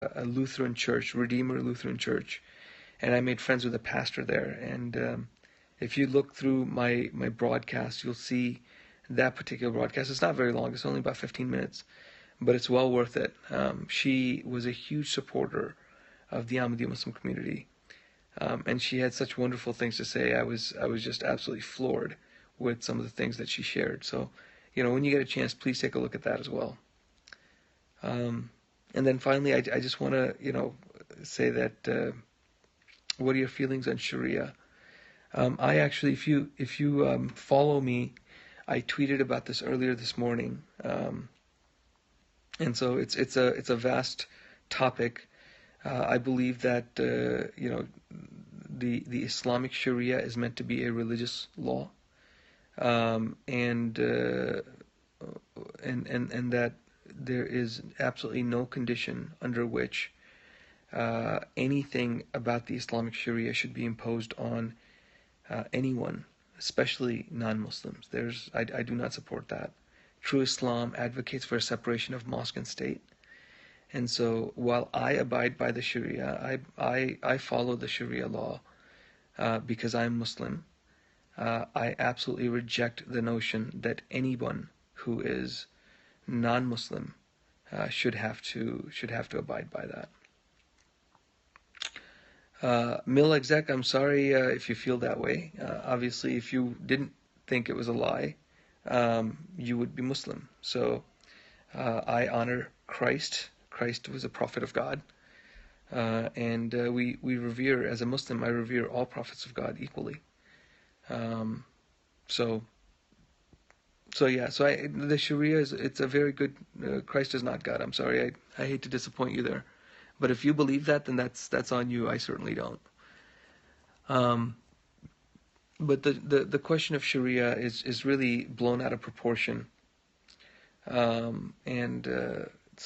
a Lutheran church, Redeemer Lutheran Church, and I made friends with a pastor there. And if you look through my broadcast, you'll see that particular broadcast. It's not very long; it's only about 15 minutes, but it's well worth it. She was a huge supporter of the Ahmadiyya Muslim community, and she had such wonderful things to say. I was just absolutely floored with some of the things that she shared. So, when you get a chance, please take a look at that as well. And then finally, I just want to, say that what are your feelings on Sharia? I actually, if you follow me, I tweeted about this earlier this morning, and so it's a vast topic. I believe that the Islamic Sharia is meant to be a religious law, and that there is absolutely no condition under which anything about the Islamic Sharia should be imposed on anyone, especially non-Muslims. I do not support that. True Islam advocates for a separation of mosque and state. And so while I abide by the Sharia, I follow the Sharia law because I'm Muslim. I absolutely reject the notion that anyone who is non-Muslim should have to abide by that. Mill exec, I'm sorry if you feel that way. Obviously, if you didn't think it was a lie, you would be Muslim. So I honor Christ. Christ was a prophet of God. And we revere, as a Muslim, I revere all prophets of God equally. So the Sharia it's a very good, Christ is not God. I'm sorry, I hate to disappoint you there. But if you believe that, then that's on you. I certainly don't. But the question of Sharia is really blown out of proportion. So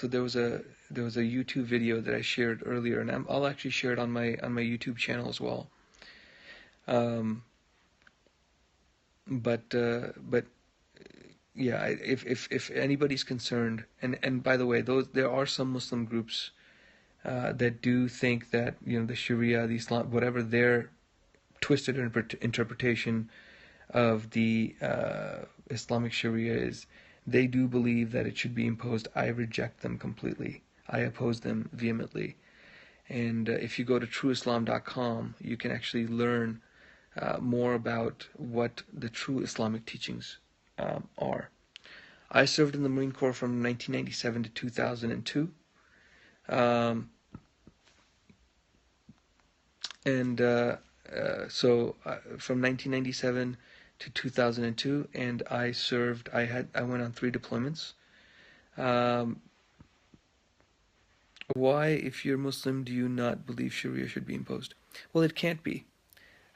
there was a YouTube video that I shared earlier, and I'll actually share it on my YouTube channel as well. But yeah, if anybody's concerned, and by the way, there are some Muslim groups that do think that the Sharia, the Islam, whatever their twisted interpretation of the Islamic Sharia is, they do believe that it should be imposed. I reject them completely. I oppose them vehemently. And if you go to trueislam.com, you can actually learn more about what the true Islamic teachings are. I served in the Marine Corps from 1997 to 2002. So from 1997 to 2002, and I served. I went on 3 deployments. Why, if you're Muslim, do you not believe Sharia should be imposed? Well, it can't be,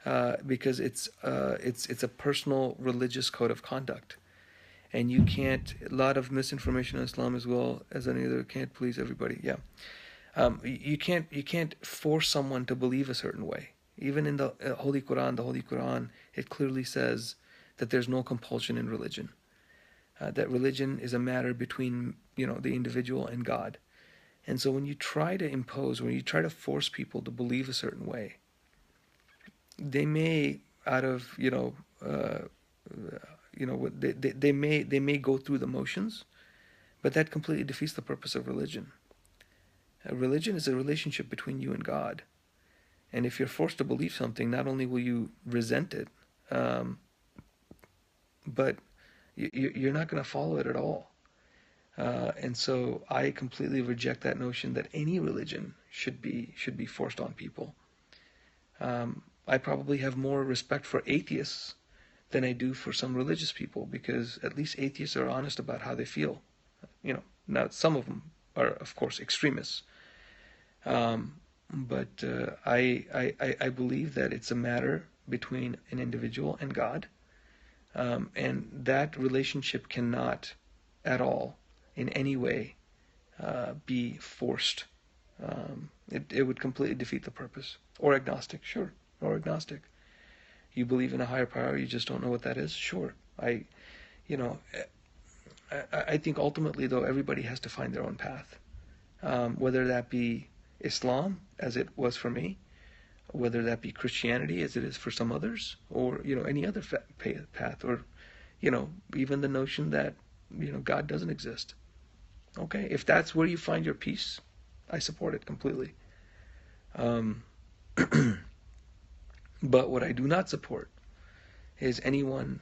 because it's a personal religious code of conduct, and you can't. A lot of misinformation on Islam as well as any other. Can't please everybody. Yeah. You can't force someone to believe a certain way. Even in the Holy Quran, it clearly says that there's no compulsion in religion. That religion is a matter between the individual and God. And so when you try to impose, when you try to force people to believe a certain way, they may, out of they may go through the motions, but that completely defeats the purpose of religion. Religion is a relationship between you and God. And if you're forced to believe something, not only will you resent it, but you're not going to follow it at all. And so I completely reject that notion that any religion should be forced on people. I probably have more respect for atheists than I do for some religious people, because at least atheists are honest about how they feel. Now some of them are, of course, extremists. But I believe that it's a matter between an individual and God, and that relationship cannot at all, in any way, be forced. It would completely defeat the purpose. Or agnostic, sure. Or agnostic. You believe in a higher power, you just don't know what that is? Sure. I think ultimately, though, everybody has to find their own path. whether that be Islam, as it was for me, whether that be Christianity, as it is for some others, or any other path, or even the notion that God doesn't exist. Okay, if that's where you find your peace, I support it completely. Um, but what I do not support is anyone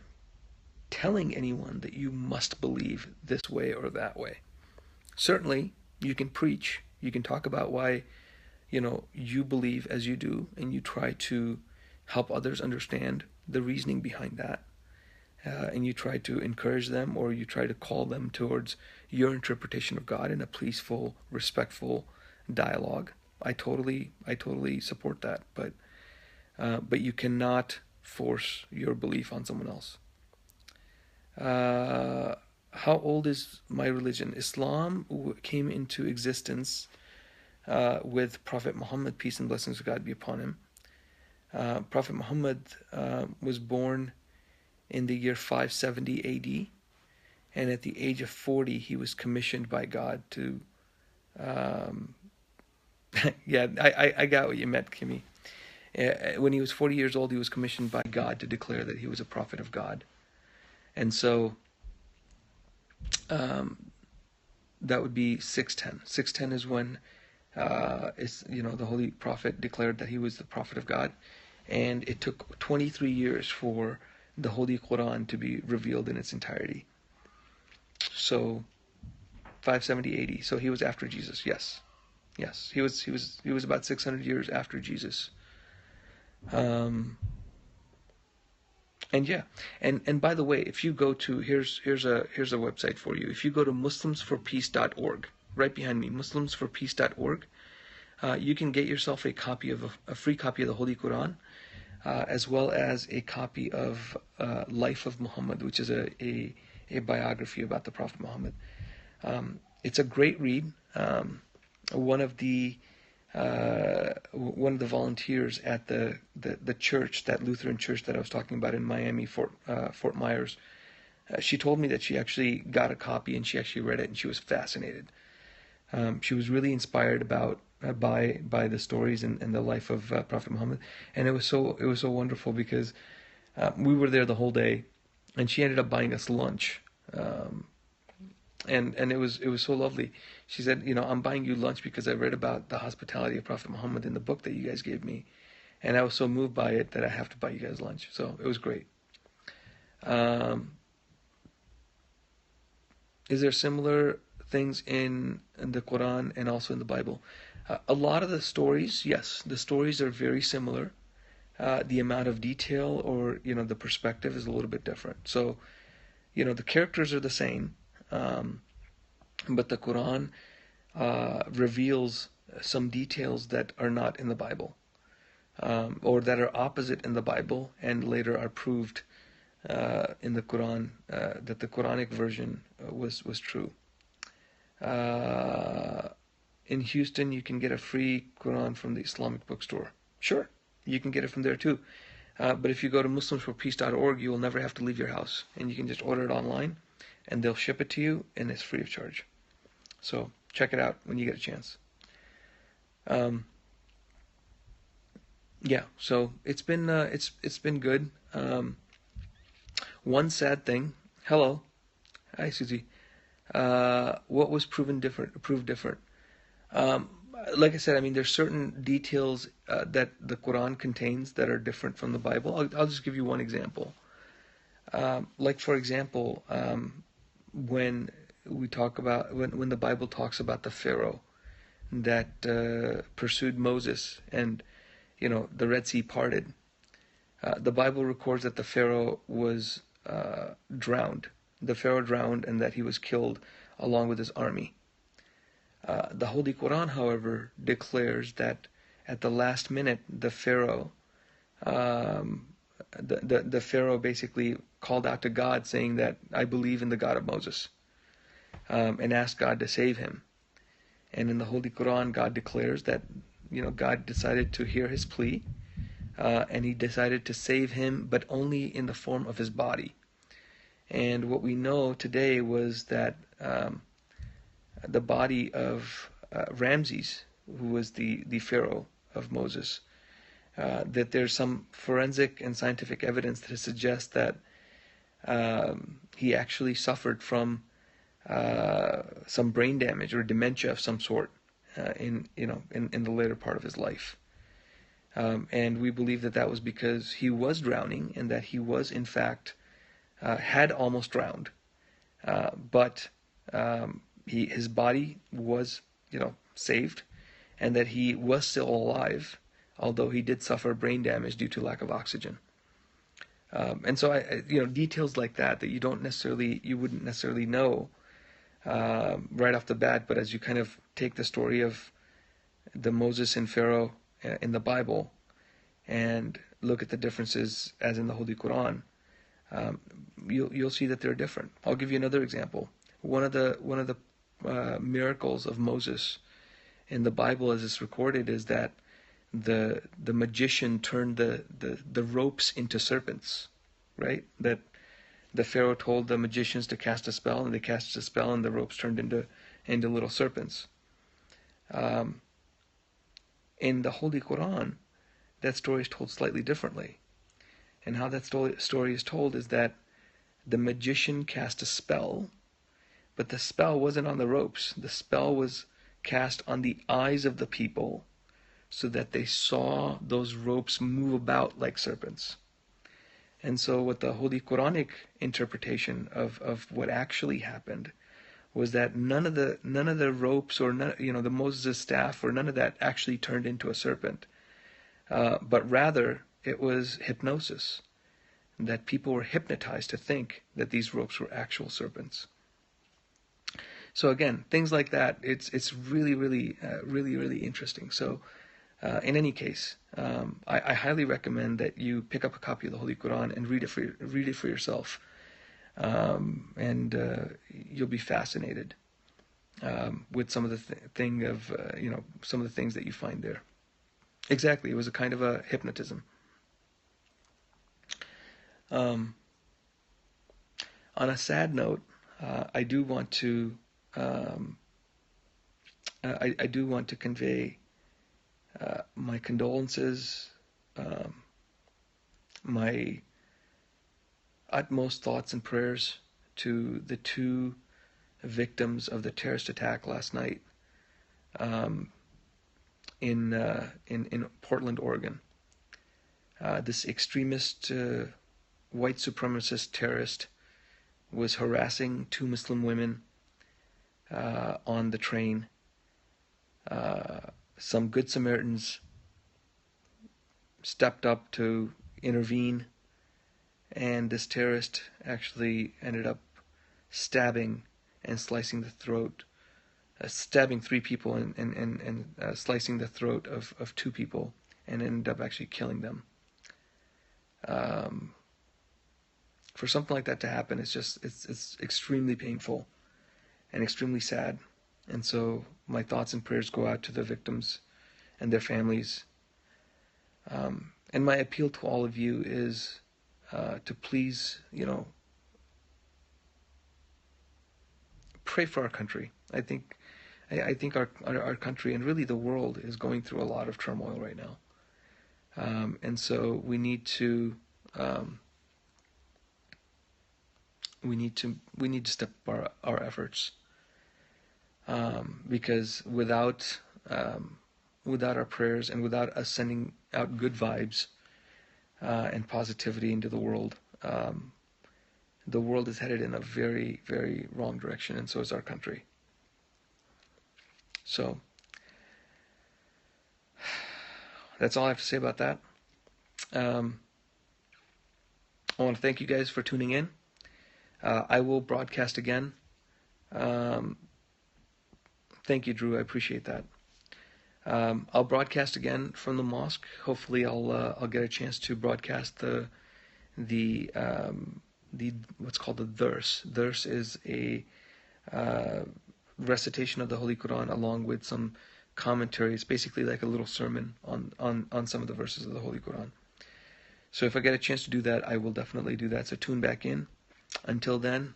telling anyone that you must believe this way or that way. Certainly, you can preach, you can talk about why you believe as you do, and you try to help others understand the reasoning behind that. And you try to encourage them, or you try to call them towards your interpretation of God in a peaceful, respectful dialogue. I totally support that, but you cannot force your belief on someone else. How old is my religion? Islam came into existence with Prophet Muhammad, peace and blessings of God be upon him. Prophet Muhammad was born in the year 570 AD, and at the age of 40 he was commissioned by God to yeah, I got what you meant, Kimmy. When he was 40 years old, he was commissioned by God to declare that he was a prophet of God. And so that would be 610. 610 is when the Holy Prophet declared that he was the prophet of God. And it took 23 years for the Holy Quran to be revealed in its entirety. So 570 AD. So he was after Jesus. Yes. He was about 600 years after Jesus. And yeah, and by the way, if you go to here's a website for you. If you go to muslimsforpeace.org, right behind me, muslimsforpeace.org, you can get yourself a free copy of the Holy Quran, as well as a copy of Life of Muhammad, which is a biography about the Prophet Muhammad. It's a great read. One of the volunteers at the church, that Lutheran church that I was talking about in Miami, Fort Myers, she told me that she actually got a copy and she actually read it and she was fascinated. She was really inspired by the stories and the life of Prophet Muhammad, and it was so wonderful because we were there the whole day, and she ended up buying us lunch. And it was so lovely. She said, I'm buying you lunch because I read about the hospitality of Prophet Muhammad in the book that you guys gave me, and I was so moved by it that I have to buy you guys lunch. So it was great. Is there similar things in the Quran and also in the Bible? A lot of the stories, yes, the stories are very similar. The amount of detail or the perspective is a little bit different. So the characters are the same. But the Quran reveals some details that are not in the Bible, or that are opposite in the Bible and later are proved in the Quran, that the Quranic version was true. In Houston, you can get a free Quran from the Islamic bookstore. Sure, you can get it from there too. But if you go to muslimsforpeace.org, you will never have to leave your house, and you can just order it online, and they'll ship it to you, and it's free of charge. So check it out when you get a chance. Yeah, so it's been good. One sad thing. Hello, hi Susie. What was proved different? Like I said, I mean, there's certain details that the Quran contains that are different from the Bible. I'll just give you one example. Like for example, when we talk about when the Bible talks about the Pharaoh that pursued Moses and the Red Sea parted, the Bible records that the Pharaoh was drowned. The Pharaoh drowned and that he was killed along with his army. The Holy Quran, however, declares that at the last minute the Pharaoh the Pharaoh basically called out to God saying that I believe in the God of Moses, and asked God to save him. And in the Holy Quran, God declares that God decided to hear his plea, and he decided to save him, but only in the form of his body. And what we know today was that the body of Ramses, who was the Pharaoh of Moses, that there's some forensic and scientific evidence that suggests that he actually suffered from some brain damage or dementia of some sort in the later part of his life. And we believe that that was because he was drowning and that he was in fact had almost drowned, but his body was saved, and that he was still alive, although he did suffer brain damage due to lack of oxygen. And so details like that you wouldn't necessarily know right off the bat, but as you kind of take the story of the Moses and Pharaoh in the Bible and look at the differences as in the Holy Quran, you'll see that they're different. I'll give you another example. One of the miracles of Moses in the Bible, as it's recorded, is that the magician turned the ropes into serpents, right? That the Pharaoh told the magicians to cast a spell, and they cast a spell, and the ropes turned into little serpents. In the Holy Quran, that story is told slightly differently. And how that story is told is that the magician cast a spell, but the spell wasn't on the ropes. The spell was cast on the eyes of the people so that they saw those ropes move about like serpents. And so what the Holy Quranic interpretation of what actually happened was that none of the ropes or the Moses' staff or none of that actually turned into a serpent. But rather it was hypnosis, that people were hypnotized to think that these ropes were actual serpents. So again, things like that, it's really, really, really interesting. So in any case, I highly recommend that you pick up a copy of the Holy Quran and read it for yourself, and you'll be fascinated with some of the some of the things that you find there. Exactly, it was a kind of a hypnotism. On a sad note, I do want to convey my condolences, my utmost thoughts and prayers to the two victims of the terrorist attack last night in Portland, Oregon. This extremist white supremacist terrorist was harassing two Muslim women on the train. Some good Samaritans stepped up to intervene, and this terrorist actually ended up stabbing and slicing the throat, stabbing three people and slicing the throat of two people, and ended up actually killing them. For something like that to happen, it's extremely painful and extremely sad. And so my thoughts and prayers go out to the victims and their families. And my appeal to all of you is to please, pray for our country. I think our country and really the world is going through a lot of turmoil right now. And so we need to step up our efforts, because without our prayers and without us sending out good vibes and positivity into the world is headed in a very, very wrong direction, and so is our country. So that's all I have to say about that. I want to thank you guys for tuning in. I will broadcast again. Thank you, Drew. I appreciate that. I'll broadcast again from the mosque. Hopefully, I'll get a chance to broadcast the what's called the dars. Dars is a recitation of the Holy Quran along with some commentary. It's basically like a little sermon on some of the verses of the Holy Quran. So if I get a chance to do that, I will definitely do that. So tune back in. Until then,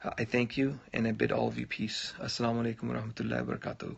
I thank you and I bid all of you peace. Assalamu alaikum wa rahmatullahi wa barakatuh.